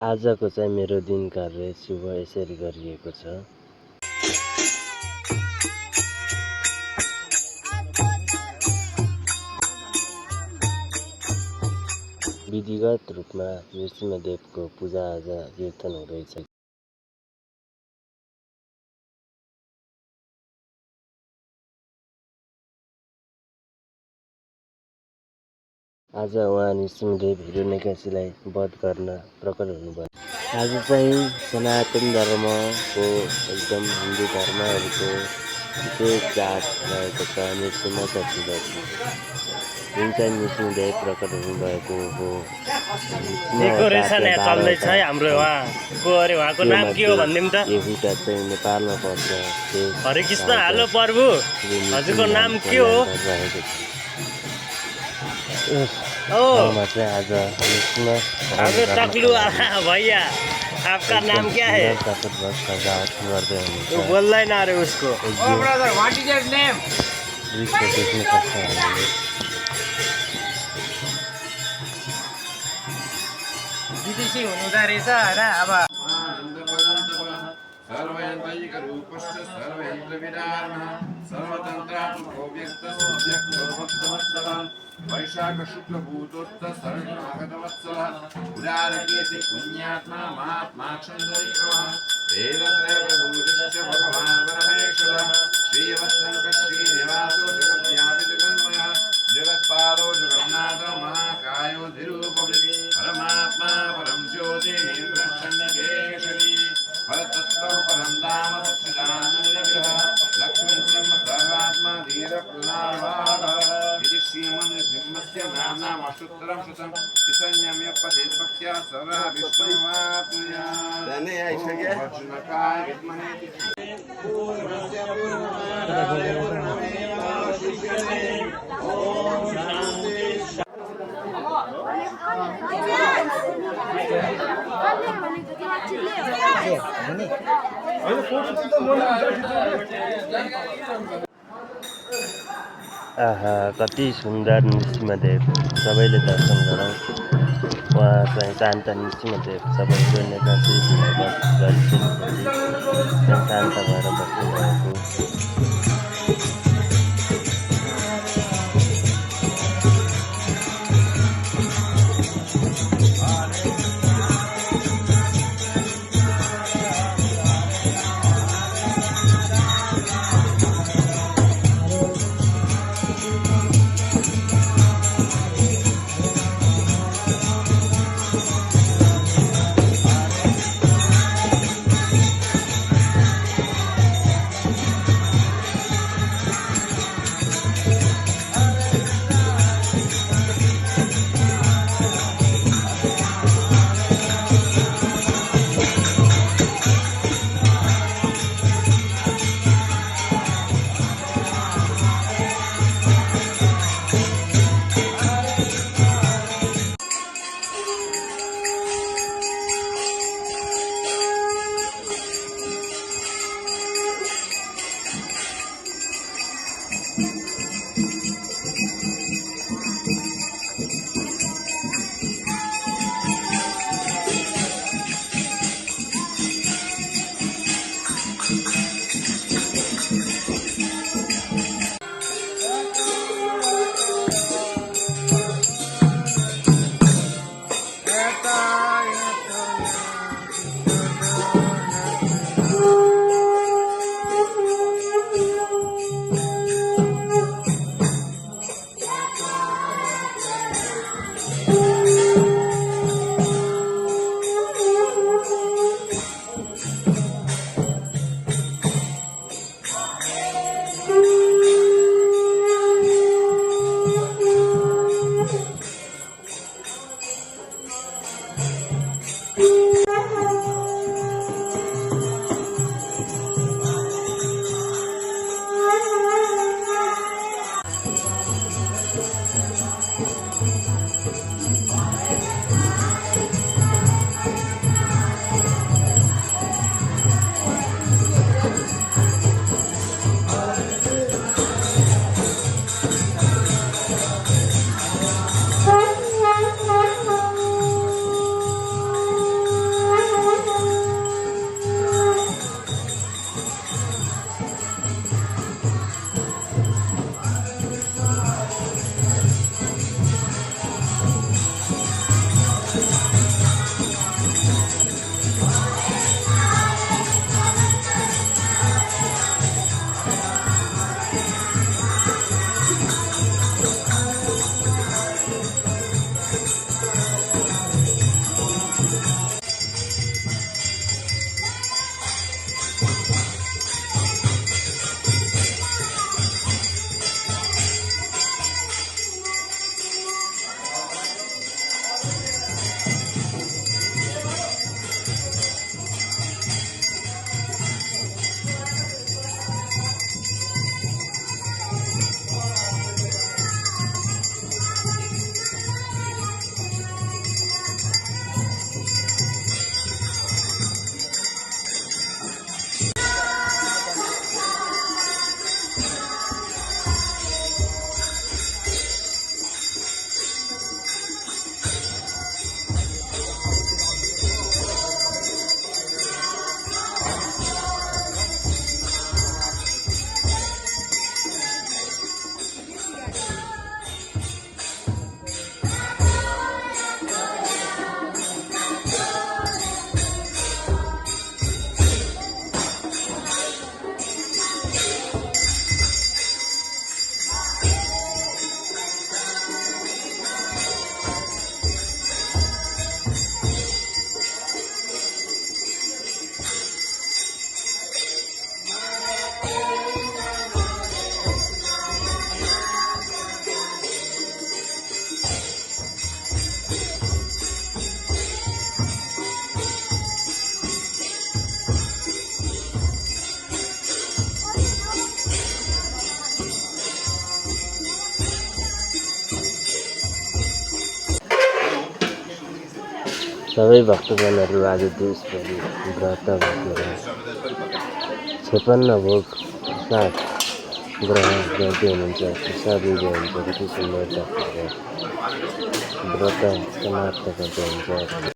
आजको चाहिँ मेरो दिन कार्य शुभ यसरी गरिएको छ। विधिगत रूपमा नृसिंहदेवको पूजाआजा कीर्तन हुँदैछ। आज उहाँ नृसिंहदेव हिरण्यकशिपुलाई वध गर्न प्रकट हुनुभयो। आज चाहिँ सनातन धर्मको एकदम हिन्दू धर्महरूको विशेष चाड रहेको छ नृसिंह चतुर्दशी, जुन चाहिँ नृसिंहदेव प्रकट हुनुभएको हो। डेकोरेसन यहाँ चल्दैछ है हाम्रो उहाँको। अरे उहाँको नाम के हो भनिदिउँ त? एउटा चाहिँ नेपालमा पर्छ। हरे कृष्ण। हेलो प्रभु, हजुरको नाम के हो? आज हाम्रो टक्लु भैया, आपका नाम क्या है? वो बोल्दैन अरे उसको। Brother, what is your name? देख्न सक्छ हामीले। विदेशी हुनुहुँदो रहेछ होइन। अब सर्वयन्त्रैकरूपश्च सर्वयन्त्रविदारणः सर्वतन्त्रात्मको व्यक्तः वैशाखशुक्लभूतोत्तर शरणागतवत्सलः उदारकीर्ति पुण्यात्मा महात्मा क्षुन्द्रविक्रमः वेदत्रयप्रभूतिश्च भगवान् परमेश्वरः श्रीवत्सङ्कः श्रीनिवासो जगद्व्यापिजगन्मयः जगत्पालो जगन्नाथो महाकायो धीरूपवृत्ति परमात्मा परं ज्योति निर्दर्शन्यकेशरी परतत्त्वं परं धाम सच्चिदानन्दविग्रहः लक्ष्मीसिंह सर्वात्मा धीरप्रहलादः इति श्रीमन्नृसिंहस्य नाम्नामष्टोत्तरं शतम् संयम्य पठेत् भक्त्या सर्वः विष्णुमाप्नुयात्। अर्जुनकाय विद्महे आहा, कति सुन्दर नृसिंहदेव, सबैले दर्शन गरौँ। उहाँ चाहिँ शान्त नृसिंहदेव सबै हिरण्यकशिपुलाई वध गरिसकेपछि शान्त भएर बस्नुभएको। सबै भक्तजनहरू आज देशभरि व्रत बसेर 56 भोग साथ ग्रहण गर्दै हुनुहुन्छ। प्रसाद दिँदै हुन्छ। कति सुन्दर व्रत समाप्त गर्दै हुन्छ।